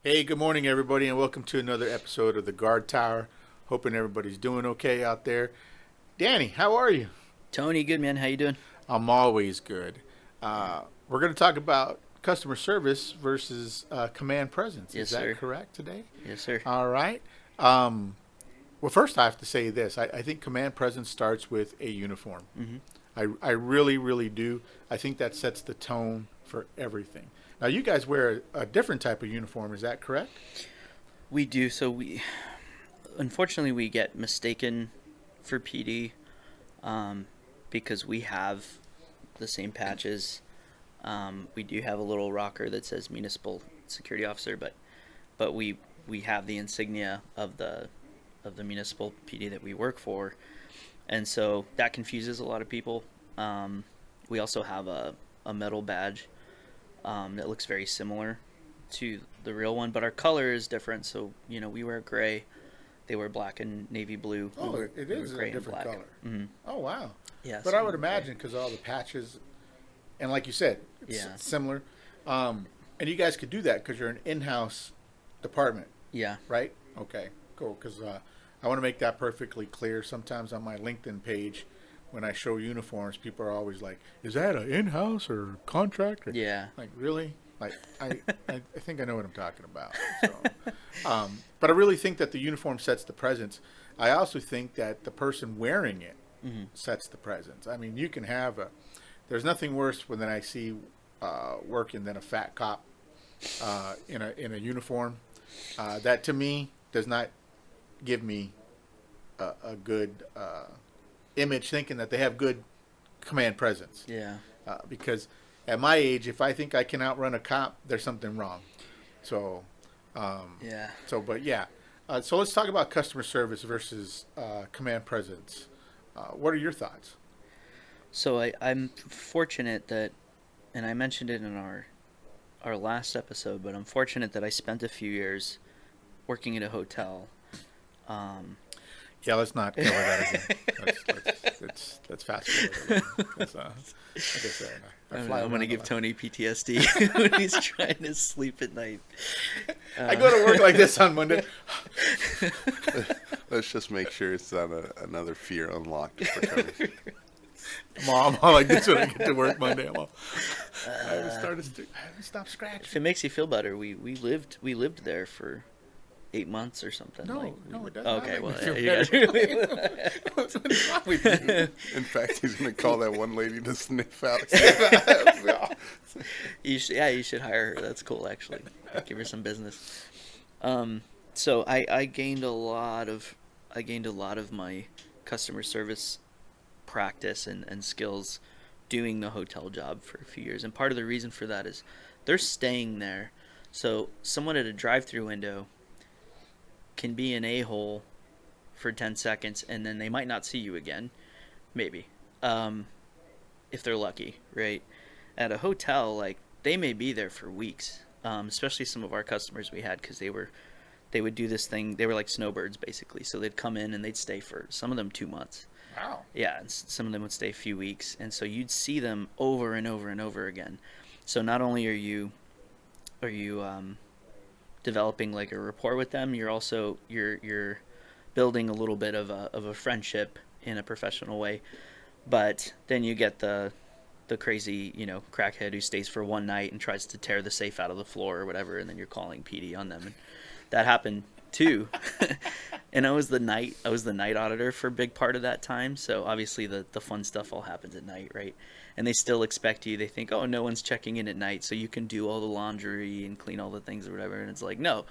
Hey, good morning, everybody, and welcome to another episode of the Guard Tower. Hoping everybody's doing okay out there. Danny, how are you? Tony, good man. How you doing? I'm always good. We're going to talk about customer service versus command presence. Is Yes, that sir. correct today? Yes, sir. All right. Um, well, first, I have to say this. I think command presence starts with a uniform. hmm I really, really do. I think that sets the tone for everything. Now, you guys wear a different type of uniform. Is that correct? We do. Unfortunately, we get mistaken for PD because we have the same patches. We do have a little rocker that says municipal security officer, but we have the insignia of the municipal PD that we work for, and so that confuses a lot of people. We also have a metal badge that looks very similar to the real one, but our color is different. So we wear gray, they wear black and navy blue. Oh, it We wear is a gray and different black. color. hmm Oh, wow. Yeah, But so I we would wear gray. imagine because all the patches, and like you said, it's Yeah, similar. And you guys could do that because you're an in-house department, yeah, right? Okay, cool. Because I want to make that perfectly clear. Sometimes on my LinkedIn page, when I show uniforms, people are always like, "Is that an in-house or contract?" Or, yeah, like, really? Like, I think I know what I'm talking about. So, but I really think that the uniform sets the presence. I also think that the person wearing it hmm sets the presence. I mean, you can have a. There's nothing worse when I see working than a fat cop in a uniform. That to me does not give me a good image, thinking that they have good command presence. yeah. Because at my age, if I think I can outrun a cop, there's something wrong. So, um, Yeah. but yeah. So let's talk about customer service versus command presence. What are your thoughts? So I'm fortunate that, and I mentioned it in our last episode, but I'm fortunate that I spent a few years working at a hotel. Um, Yeah, let's not cover that again. Let's fast forward a little. Like I said, I fly I'm gonna around a give lot. Tony PTSD when he's trying to sleep at night. I Uh, go to work like this on Monday. Let's just make sure it's not another fear unlocked for Tony. Mom, I'm like this when I get to work Monday. uh, I haven't stopped if scratching. it makes you feel better, we lived there for 8 months or something. No, Like no, it does not okay, make me well, feel yeah, better. What's wrong with you? In fact, he's going to call that one lady to sniff out. you should hire her. That's cool, actually. Give her some business. Um, so I gained a lot of my customer service practice and skills doing the hotel job for a few years. And part of the reason for that is they're staying there. So someone at a drive-through window can be an a-hole for 10 seconds and then they might not see you again, maybe. Um, if they're lucky, right? At a hotel, like they may be there for weeks. Especially some of our customers we had because they would do this thing. They were like snowbirds basically. So they'd come in and they'd stay for some of them 2 months. Wow. Yeah, and some of them would stay a few weeks, and so you'd see them over and over and over again. So not only are you developing like a rapport with them, you're building a little bit of a friendship in a professional way. But then you get the crazy, crackhead who stays for one night and tries to tear the safe out of the floor or whatever, and then you're calling PD on them. And that happened too. And I was the night auditor for a big part of that time. So obviously the fun stuff all happens at night, right? And they still expect you. They think, oh, no one's checking in at night, so you can do all the laundry and clean all the things or whatever. And it's like, no,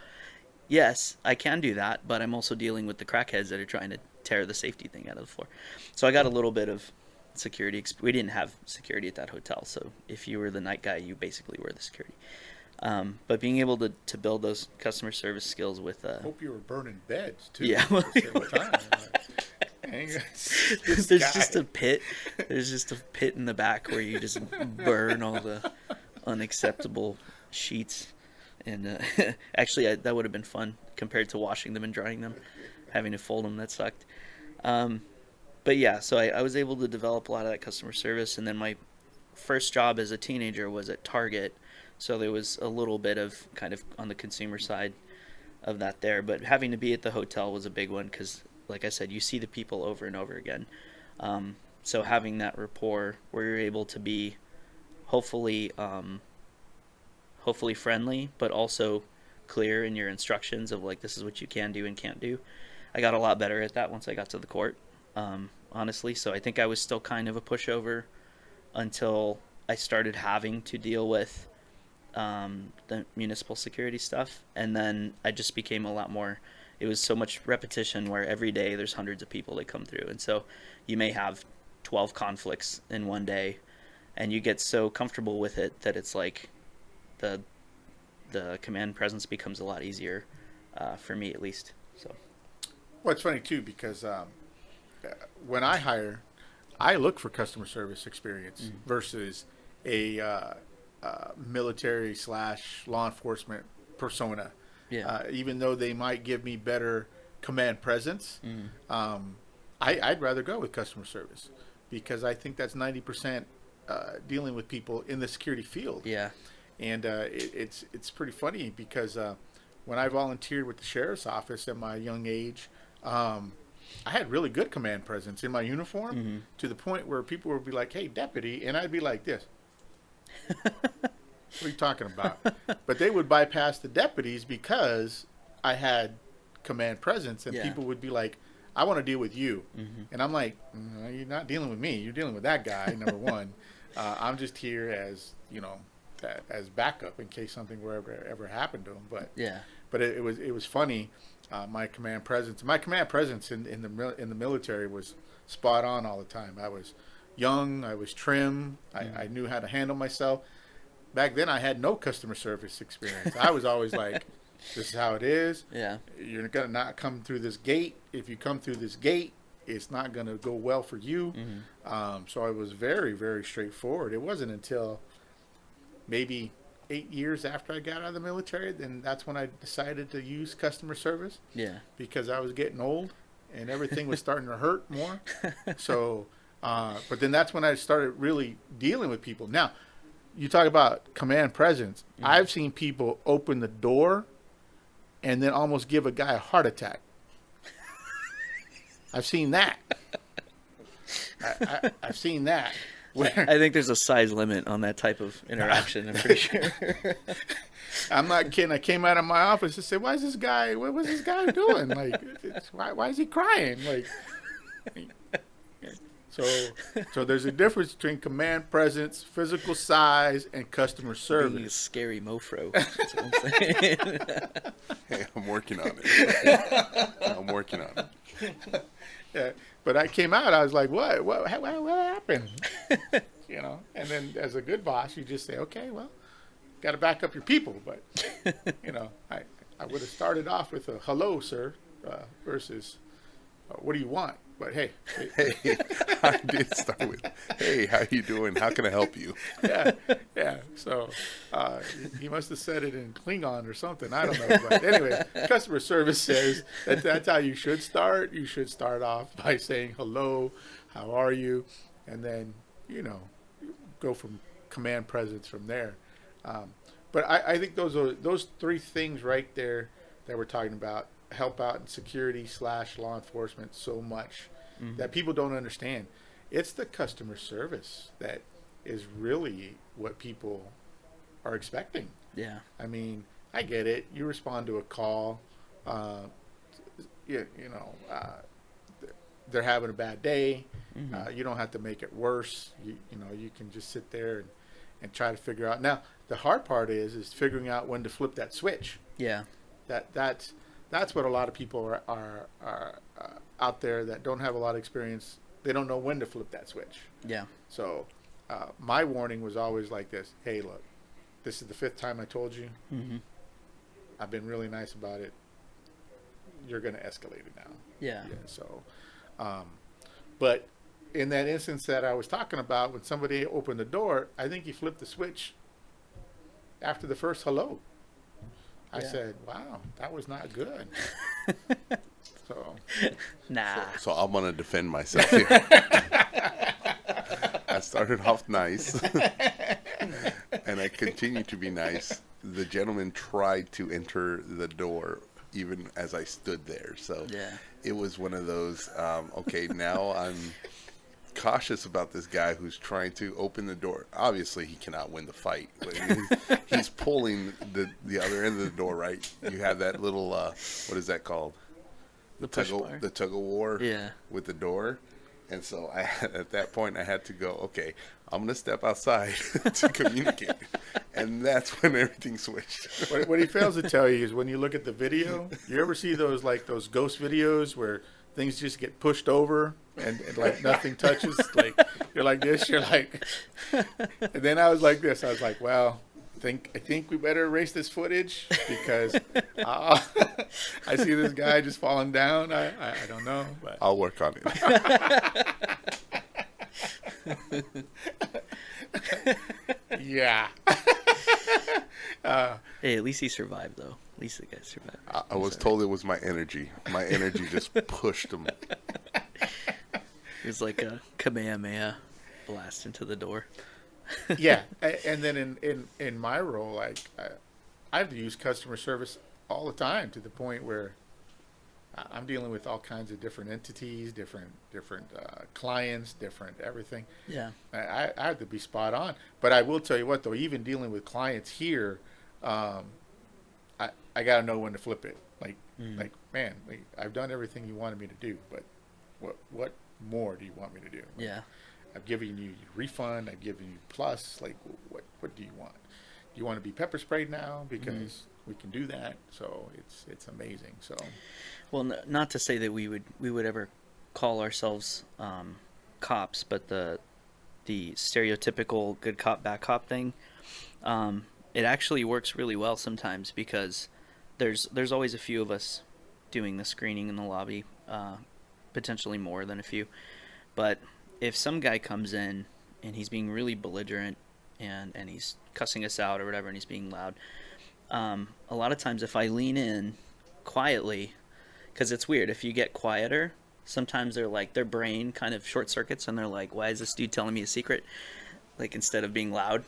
yes, I can do that, but I'm also dealing with the crackheads that are trying to tear the safety thing out of the floor. So I got a little bit of security. We didn't have security at that hotel, so if you were the night guy, you basically were the security. But being able to build those customer service skills with Hope you were burning beds too. yeah, At well, the same time. Dang, this there's guy. just a pit. There's just a pit in the back where you just burn all the unacceptable sheets. And actually, that would have been fun compared to washing them and drying them. Having to fold them, that sucked. Um, but yeah, so I was able to develop a lot of that customer service. And then my first job as a teenager was at Target. So there was a little bit of kind of on the consumer side of that there, but having to be at the hotel was a big one because, like I said, you see the people over and over again. So having that rapport where you're able to be hopefully friendly, but also clear in your instructions of like, this is what you can do and can't do. I got a lot better at that once I got to the court, honestly. So I think I was still kind of a pushover until I started having to deal with the municipal security stuff, and then I just became a lot more. It was so much repetition where every day there's hundreds of people that come through, and so you may have 12 conflicts in one day, and you get so comfortable with it that it's like the command presence becomes a lot easier, for me at least. So Well, it's funny too because when I hire, I look for customer service experience versus a military / law enforcement persona. yeah, Even though they might give me better command presence, I'd rather go with customer service because I think that's 90% dealing with people in the security field. yeah, And it's pretty funny because when I volunteered with the sheriff's office at my young age, I had really good command presence in my uniform to the point where people would be like, "Hey, deputy," and I'd be like this. What are you talking about? But they would bypass the deputies because I had command presence, and Yeah. people would be like, "I want to deal with you," and I'm like, "No, you're not dealing with me. You're dealing with that guy." Number one, I'm just here as as backup in case something were ever happened to him. yeah, But it was funny. My command presence in the military was spot on all the time. I was young, I was trim, I knew how to handle myself. Back then I had no customer service experience. I was always like, this is how it is. yeah, You're gonna not come through this gate. If you come through this gate, it's not gonna go well for you. So I was very, very straightforward. It wasn't until maybe 8 years after I got out of the military, then that's when I decided to use customer service yeah, because I was getting old and everything was starting to hurt more. So, but then that's when I started really dealing with people. Now, you talk about command presence. I've seen people open the door and then almost give a guy a heart attack. I've seen that. I've seen that. Where I think there's a size limit on that type of interaction. I'm pretty sure. I'm not kidding. I came out of my office and said, "Why is this guy? What was this guy doing? Like, why is he crying?" Like, so there's a difference between command presence, physical size, and customer Being a service. scary mofro. That's what I'm saying. Hey, I'm working on it. I'm working on it. Yeah, but I came out. I was like, "What happened?" And then as a good boss, you just say, "Okay, well, got to back up your people." But I would have started off with a "Hello, sir," versus "What do you want?" But hey, Hey, I did start with, "Hey, how you doing? How can I help you?" yeah. So he must have said it in Klingon or something. I don't know. But anyway, customer service says that's how you should start. You should start off by saying hello, how are you, and then go from command presence from there. But I think those three things right there that we're talking about help out in security / law enforcement so much that people don't understand. It's the customer service that is really what people are expecting. Yeah. I mean, I get it. You respond to a call. They're having a bad day. You don't have to make it worse. You can just sit there and try to figure out. Now, the hard part is figuring out when to flip that switch. Yeah. That's what a lot of people are out there that don't have a lot of experience. They don't know when to flip that switch. Yeah. So my warning was always like this: "Hey, look, this is the 5th time I told you. I've been really nice about it. You're going to escalate it now." Yeah. So, but in that instance that I was talking about, when somebody opened the door, I think he flipped the switch after the first hello. I said, "Wow, that was not good." So, Nah. So I'm gonna defend myself here. I started off nice. and I continued to be nice. The gentleman tried to enter the door even as I stood there. So Yeah. it was one of those, okay, now I'm cautious about this guy who's trying to open the door. Obviously, he cannot win the fight. He's pulling the other end of the door, right? You have that little, what is that called? The push bar. The tug of war Yeah. with the door. And so at that point, I had to go, okay, I'm going to step outside to communicate. And that's when everything switched. What he fails to tell you is when you look at the video, you ever see those ghost videos where things just get pushed over and like nothing touches? Like you're like this, you're like, and then I was like this. I was like, well, I think we better erase this footage because I see this guy just falling down. I don't know, but I'll work on it. yeah. Hey, at least he survived, though. At least the guy survived. I was told it was my energy. My energy just pushed him. It was like a Kamehameha blast into the door. Yeah, and then in my role, I have to use customer service all the time to the point where I'm dealing with all kinds of different entities, different clients, different everything. Yeah. I have to be spot on. But I will tell you what, though, even dealing with clients here, I got to know when to flip it. Like, man, I've done everything you wanted me to do, but what more do you want me to do? Yeah. I've given you refund. I've given you plus. Like, what do you want? Do you want to be pepper sprayed now? Because we can do that. So it's amazing. So, well, not to say that we would ever call ourselves cops, but the stereotypical good cop bad cop thing, it actually works really well sometimes because there's always a few of us doing the screening in the lobby, potentially more than a few, but if some guy comes in and he's being really belligerent and he's cussing us out or whatever and he's being loud, a lot of times if I lean in quietly, because it's weird, if you get quieter, sometimes their brain kind of short circuits and they're like, why is this dude telling me a secret? Like, instead of being loud.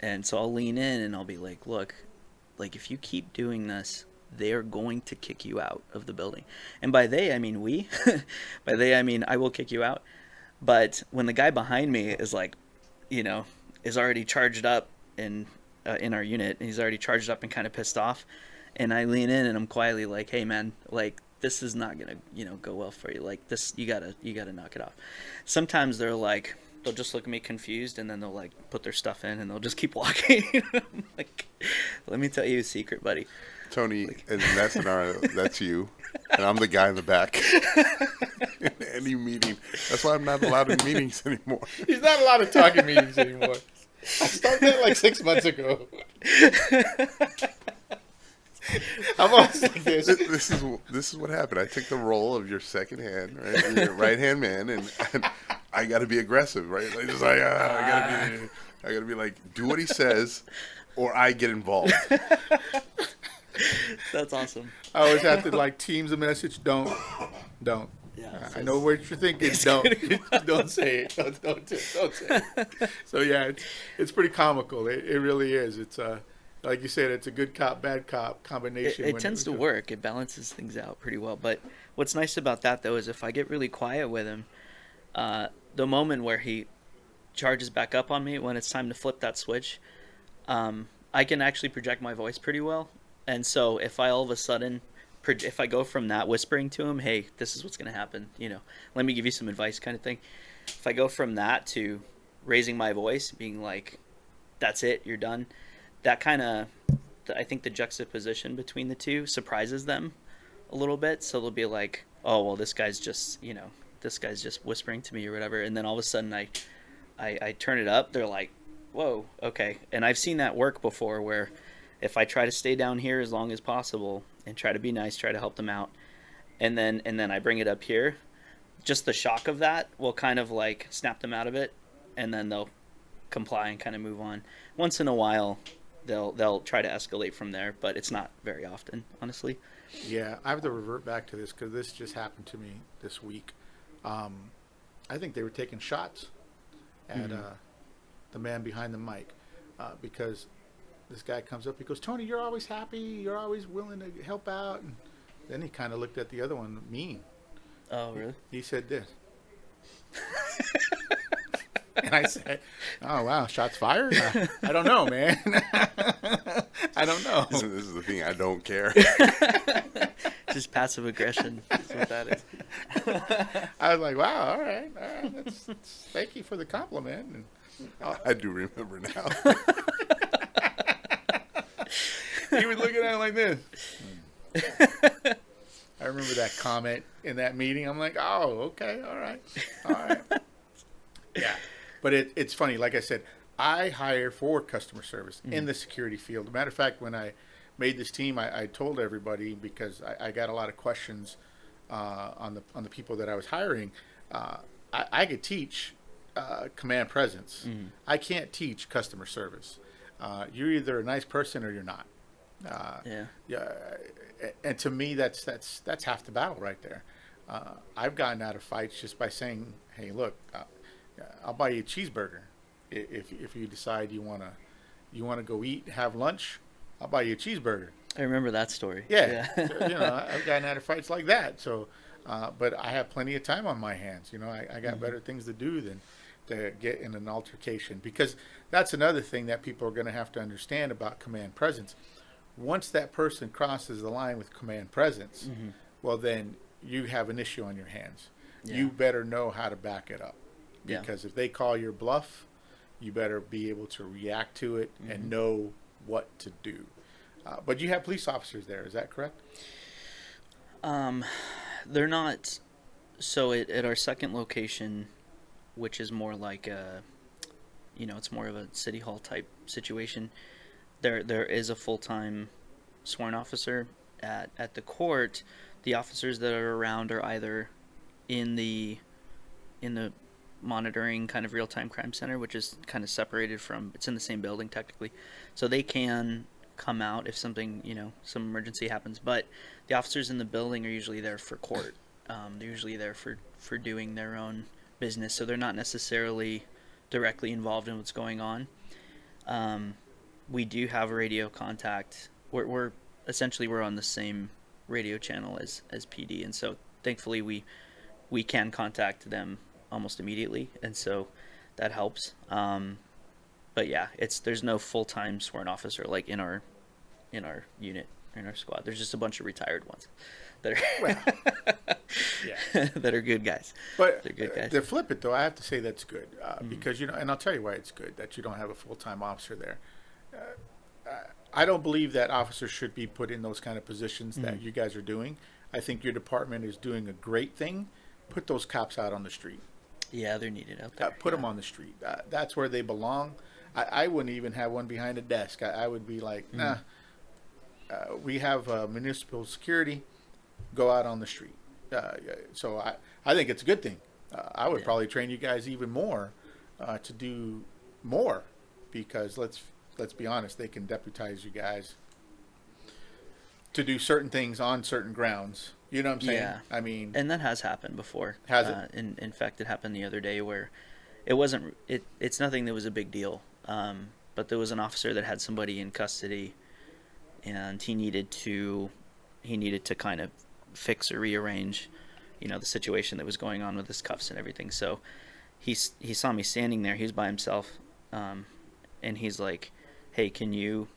And so I'll lean in and I'll be like, look, like, if you keep doing this, they're going to kick you out of the building. And by they, I mean we. By they, I mean I will kick you out. But when the guy behind me is like, is already charged up in our unit, and he's already charged up and kind of pissed off, and I lean in and I'm quietly like, hey man, like, this is not gonna go well for you. Like, this, you gotta knock it off. Sometimes they'll just look at me confused, and then they'll like put their stuff in and they'll just keep walking. I'm like, let me tell you a secret, buddy. Tony, in that scenario, that's you, and I'm the guy in the back. In any meeting. That's why I'm not allowed in meetings anymore. He's not allowed to talk in meetings anymore. I started that like 6 months ago. I'm always like this. This is what happened. I took the role of your second hand, right? Your right hand man, and I got to be aggressive, right? Like, just like I gotta be like, do what he says, or I get involved. That's awesome. I always have to like teams a message. Don't. Yeah, I know what you're thinking. Don't say it. Don't say it. So yeah, it's pretty comical. It really is. It's like you said, it's a good cop, bad cop combination. It tends to work. It balances things out pretty well. But what's nice about that, though, is if I get really quiet with him, the moment where he charges back up on me, when it's time to flip that switch, I can actually project my voice pretty well. And so if I all of a sudden, if I go from that whispering to him, hey, this is what's going to happen, let me give you some advice kind of thing. If I go from that to raising my voice, being like, that's it, you're done, that kind of, I think the juxtaposition between the two surprises them a little bit. So they'll be like, oh, well, this guy's just whispering to me or whatever. And then all of a sudden I turn it up. They're like, whoa, okay. And I've seen that work before where if I try to stay down here as long as possible and try to be nice, try to help them out, and then I bring it up here, just the shock of that will kind of like snap them out of it, and then they'll comply and kind of move on. Once in a while, they'll try to escalate from there, but it's not very often, honestly. Yeah, I have to revert back to this because this just happened to me this week. I think they were taking shots at the man behind the mic. because this guy comes up. He goes, "Tony, you're always happy. You're always willing to help out." And then he kind of looked at the other one mean. Oh, really? He said this. And I said, "Oh, wow, shots fired? I don't know, man. I don't know." This is the thing. I don't care. Just passive aggression is what that is. I was like, "Wow, all right. Thank you for the compliment." And, I do remember now. he was looking at it like this. I remember that comment in that meeting. I'm like, "Oh, okay, all right. Yeah, but it's funny. Like I said, I hire for customer service in the security field. Matter of fact, when I made this team, I told everybody, because I got a lot of questions on the people that I was hiring. I could teach command presence. I can't teach customer service. You're either a nice person or you're not. Yeah. And to me, that's half the battle right there. I've gotten out of fights just by saying, "Hey, look, I'll buy you a cheeseburger if you decide you wanna go eat, have lunch. I'll buy you a cheeseburger." I remember that story. Yeah. So, I've gotten out of fights like that. So, but I have plenty of time on my hands. I got better things to do than to get in an altercation, because that's another thing that people are going to have to understand about command presence. Once that person crosses the line with command presence, well, then you have an issue on your hands. Yeah. You better know how to back it up, Yeah. because if they call your bluff, you better be able to react to it and know what to do. But you have police officers there, is that correct? They're not. So at our second location, which is more like it's more of a city hall type situation. There is a full-time sworn officer at the court. The officers that are around are either in the monitoring kind of real-time crime center, which is kind of separated from. It's in the same building technically, so they can come out if something, some emergency happens. But the officers in the building are usually there for court. They're usually there for doing their own business, so they're not necessarily directly involved in what's going on. We do have radio contact. We're essentially on the same radio channel as PD, and so thankfully we can contact them almost immediately, and so that helps. But yeah, there's no full-time sworn officer like in our unit, in our squad. There's just a bunch of retired ones that are that are good guys. But they're good guys. To flip it though, I have to say that's good, because and I'll tell you why it's good that you don't have a full-time officer there. I don't believe that officers should be put in those kind of positions that you guys are doing. I think your department is doing a great thing. Put those cops out on the street. Yeah, they're needed out there. Put them on the street. That's where they belong. I wouldn't even have one behind a desk. I would be like, nah. We have municipal security. Go out on the street. So I think it's a good thing. I would probably train you guys even more to do more, because let's be honest, they can deputize you guys to do certain things on certain grounds. You know what I'm saying? Yeah. I mean, and that has happened before. Has it? In fact, it happened the other day where it wasn't. It's nothing that was a big deal. But there was an officer that had somebody in custody, and he needed to kind of fix or rearrange, the situation that was going on with his cuffs and everything. So he saw me standing there. He was by himself, and he's like, "Hey, can you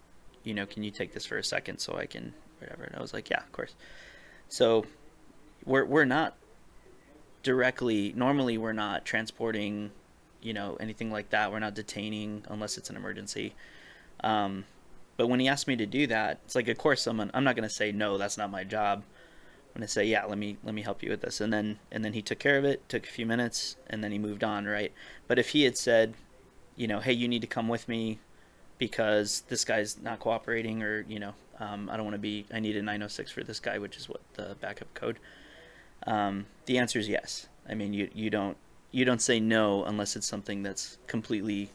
take this for a second so I can whatever?" And I was like, "Yeah, of course." So we're not directly. Normally, we're not transporting, anything like that. We're not detaining unless it's an emergency. But when he asked me to do that, it's like, of course, I'm not going to say no. That's not my job. I'm going to say, yeah, let me help you with this. And then he took care of it. Took a few minutes, and then he moved on. Right. But if he had said, hey, you need to come with me because this guy's not cooperating, or I don't want to be. I need a 906 for this guy, which is what the backup code. The answer is yes. I mean, you don't say no unless it's something that's completely,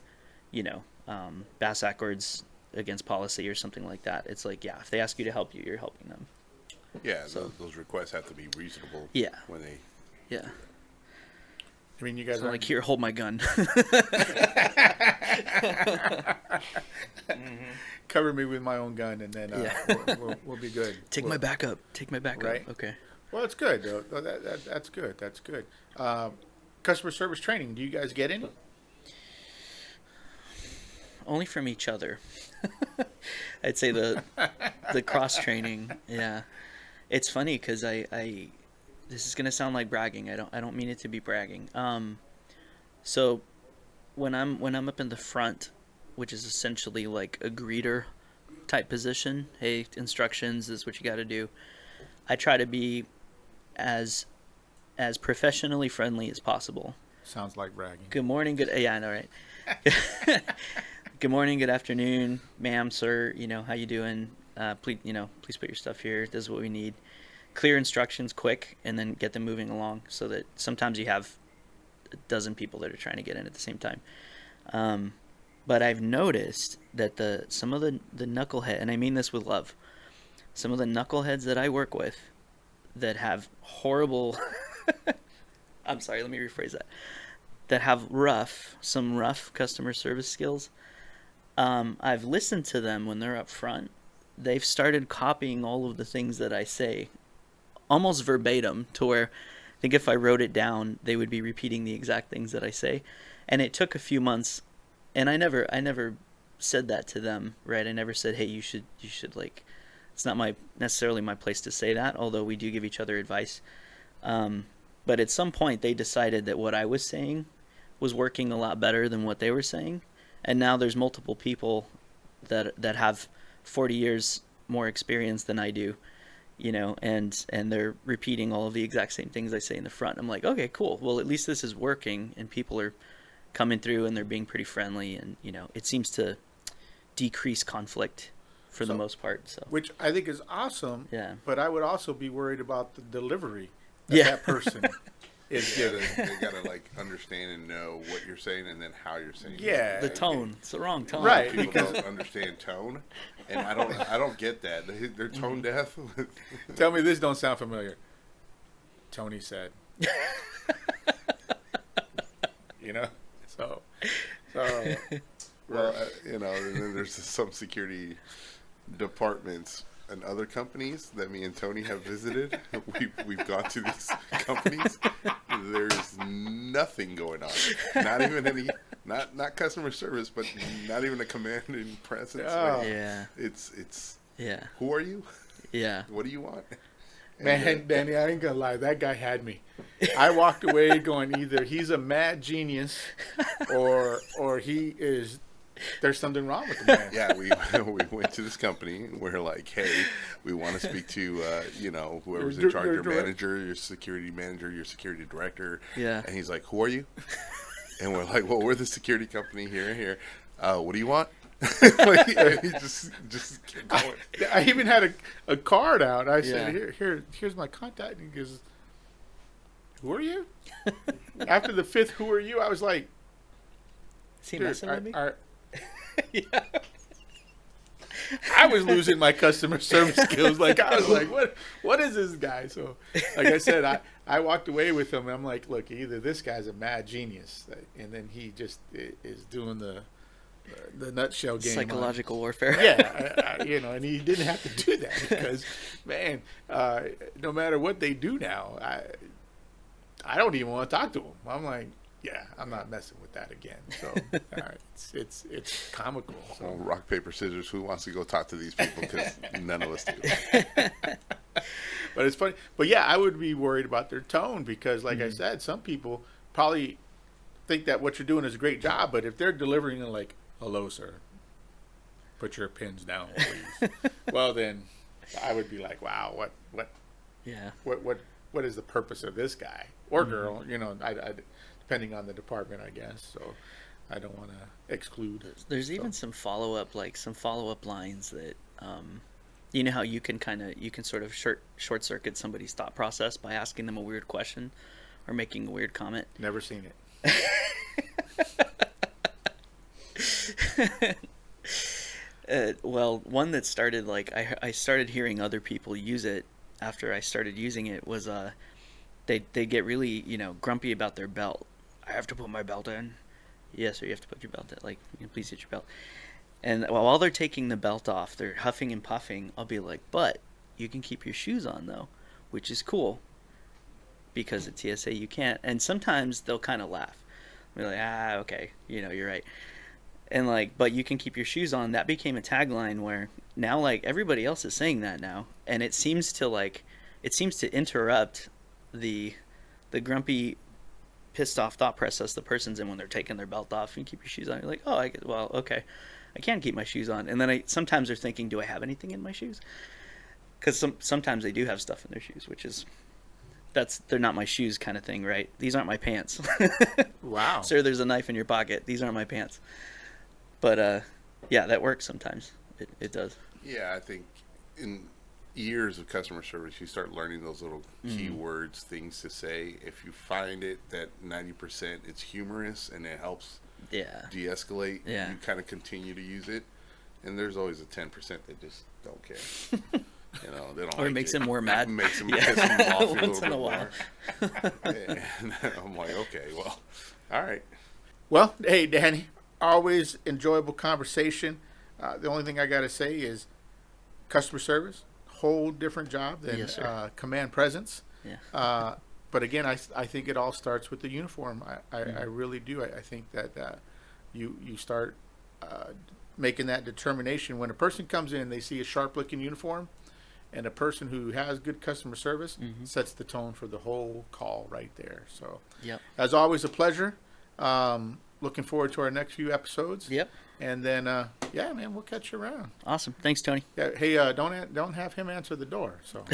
bass backwards against policy or something like that. It's like, yeah, if they ask you to help you, you're helping them. Yeah, so those requests have to be reasonable. Yeah. When they. Yeah. I mean, you guys are like, here, hold my gun. Cover me with my own gun, and then Yeah. we'll be good. Take my backup. Take my backup. Right. Okay. Well, it's good. Though. That's good. That's good. Customer service training. Do you guys get any? Only from each other. I'd say the cross training. Yeah. It's funny because I this is gonna sound like bragging. I don't mean it to be bragging. So when I'm up in the front, which is essentially like a greeter type position, hey, instructions, this is what you got to do. I try to be as professionally friendly as possible. Sounds like bragging. Good morning, good, yeah, I know, right? Good morning, good afternoon, ma'am, sir. You know, how you doing? Please put your stuff here. This is what we need. Clear instructions, quick, and then get them moving along. So that sometimes you have a dozen people that are trying to get in at the same time. But I've noticed that some of the knucklehead, and I mean this with love, some of the knuckleheads that I work with that have horrible, I'm sorry, let me rephrase that, that have some rough customer service skills. I've listened to them when they're up front. They've started copying all of the things that I say, almost verbatim, to where I think if I wrote it down, they would be repeating the exact things that I say. And it took a few months, and I never said that to them, right? I never said, hey, you should like, it's not necessarily my place to say that, although we do give each other advice. But at some point they decided that what I was saying was working a lot better than what they were saying. And now there's multiple people that have 40 years more experience than I do, you know, and they're repeating all of the exact same things I say in the front. I'm like, okay, cool. Well, at least this is working, and people are coming through and they're being pretty friendly, and, you know, it seems to decrease conflict for the most part. So, which I think is awesome. Yeah. But I would also be worried about the delivery that Yeah. that person is Yeah, giving. they gotta like understand and know what you're saying and then how you're saying it. Yeah. the tone, it's the wrong tone. Right. People Because- don't understand tone, and I don't get that. They're tone deaf. Tell me this don't sound familiar. Tony said. You know? So Well, you know, and then there's some security departments and other companies that me and Tony have visited. We've gone to these companies. There's nothing going on. Not even any, not customer service, but not even a command in presence. Oh. Like, Yeah. it's. Yeah. Who are you? Yeah. What do you want? man, Danny, I ain't gonna lie, that guy had me. I walked away going either he's a mad genius or he is there's something wrong with the man. Yeah, we went to this company. We're like, hey, we want to speak to you know, whoever's in charge, your manager, your security manager, your security director. Yeah. And he's like, who are you? And we're like, well, we're the security company here. What do you want? Like, he just kept going. I even had a card out. I said, Yeah. here's my contact. And he goes, who are you? After the fifth, who are you? I was like, Is he dude, messing with me? yeah. I was losing my customer service skills. Like I was like, what is this guy? So, like I said, I walked away with him. And I'm like, look, either this guy's a mad genius, and then he just is doing the nutshell game. Psychological warfare. Yeah, you know, and he didn't have to do that because, man, no matter what they do now, I don't even want to talk to him. I'm like, yeah, I'm not messing with that again. So it's comical. So, So. rock, paper, scissors. Who wants to go talk to these people? Because none of us do. But it's funny. But yeah, I would be worried about their tone because, like I said, some people probably think that what you're doing is a great job. But if they're delivering it like, "Hello, sir, put your pins down, please," well, then I would be like, "Wow, what Yeah. what is the purpose of this guy or girl?" You know, I depending on the department, I guess. So I don't want to exclude. There's even some follow-up lines that, you know how you can sort of short circuit somebody's thought process by asking them a weird question or making a weird comment. Never seen it. Well, one that started like I started hearing other people use it after I started using it was they get really, you know, grumpy about their belt. I have to put my belt in, yes, sir, you have to put your belt on. Like, please get your belt. And while they're taking the belt off, they're huffing and puffing. I'll be like, but you can keep your shoes on, though, which is cool. Because at TSA, you can't. And sometimes they'll kind of laugh. They're like, okay, you're right. And like, but you can keep your shoes on. That became a tagline where now, like, everybody else is saying that now. And it seems to interrupt the grumpy, pissed off thought process the person's in when they're taking their belt off. And keep your shoes on. You're like, oh, well, okay. I can keep my shoes on. And then sometimes they're thinking, do I have anything in my shoes? Because sometimes they do have stuff in their shoes, which is, they're not my shoes kind of thing, right? These aren't my pants. Wow. Sir, there's a knife in your pocket. These aren't my pants. But, yeah, that works sometimes. It does. Yeah, I think in years of customer service, you start learning those little keywords, things to say. If you find it that 90% it's humorous and it helps de-escalate, you kind of continue to use it. And there's always a 10% that just don't care. They don't. Or it makes them more mad. Makes them piss them off once in a while. And I'm like, okay, well, all right. Well, hey, Danny, always enjoyable conversation. The only thing I got to say is customer service, whole different job than command presence. Yeah. But again, I think it all starts with the uniform. I really do. I think that you start making that determination. When a person comes in and they see a sharp-looking uniform, and a person who has good customer service sets the tone for the whole call right there. So, as always, a pleasure. Looking forward to our next few episodes. Yep. And then, man, we'll catch you around. Awesome. Thanks, Tony. Yeah. Hey, don't have him answer the door. So.